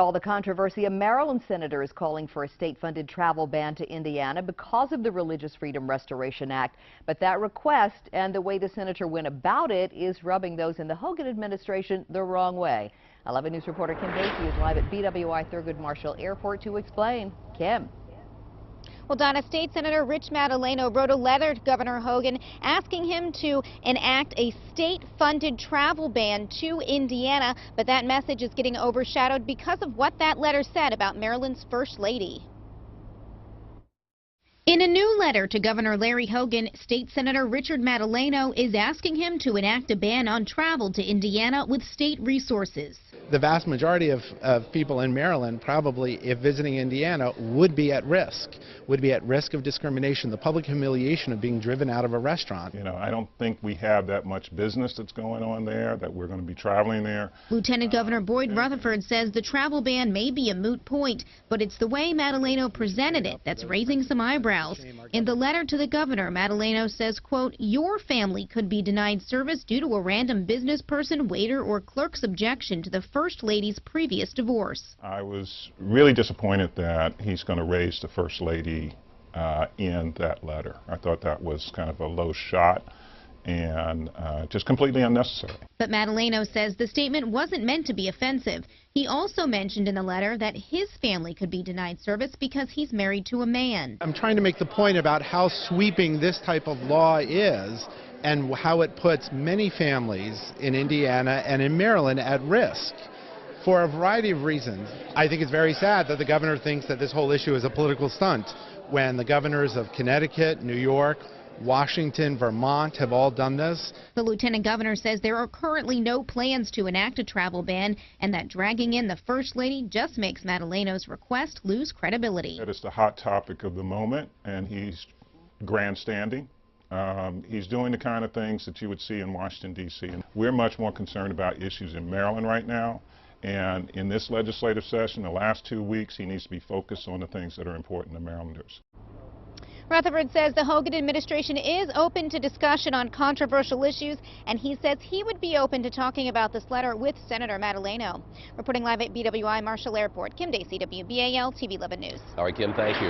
all the controversy, a Maryland senator is calling for a state-funded travel ban to Indiana because of the Religious Freedom Restoration Act. But that request and the way the senator went about it is rubbing those in the Hogan administration the wrong way. 11 News reporter Kim Dacey is live at BWI Thurgood Marshall Airport to explain. Kim. Well, Donna, State Senator Rich Madaleno wrote a letter to Governor Hogan asking him to enact a state-funded travel ban to Indiana, but that message is getting overshadowed because of what that letter said about Maryland's First Lady. In a new letter to Governor Larry Hogan, State Senator Richard Madaleno is asking him to enact a ban on travel to Indiana with state resources. The vast majority of people in Maryland, probably, if visiting Indiana, would be at risk of discrimination, the public humiliation of being driven out of a restaurant. You know, I don't think we have that much business that's going on there, that we're going to be traveling there. Lieutenant Governor Boyd Rutherford says the travel ban may be a moot point, but it's the way Madaleno presented it that's raising some eyebrows. In the letter to the governor, Madaleno says, quote, "Your family could be denied service due to a random business person, waiter, or clerk's objection to the First Lady's previous divorce." I was really disappointed that he's going to raise the First Lady in that letter. I thought that was kind of a low shot and just completely unnecessary. But Madaleno says the statement wasn't meant to be offensive. He also mentioned in the letter that his family could be denied service because he's married to a man. I'm trying to make the point about how sweeping this type of law is and how it puts many families in Indiana and in Maryland at risk for a variety of reasons. I think it's very sad that the governor thinks that this whole issue is a political stunt when the governors of Connecticut, New York, Washington, Vermont have all done this. The lieutenant governor says there are currently no plans to enact a travel ban and that dragging in the First Lady just makes Madaleno's request lose credibility. It is the hot topic of the moment, and he's grandstanding. He's doing the kind of things that you would see in Washington, D.C. And we're much more concerned about issues in Maryland right now. And in this legislative session, the last 2 weeks, he needs to be focused on the things that are important to Marylanders. Rutherford says the Hogan administration is open to discussion on controversial issues, and he says he would be open to talking about this letter with Senator Madaleno. Reporting live at BWI Marshall Airport, Kim Dacey, WBAL TV 11 News. All right, Kim, thank you.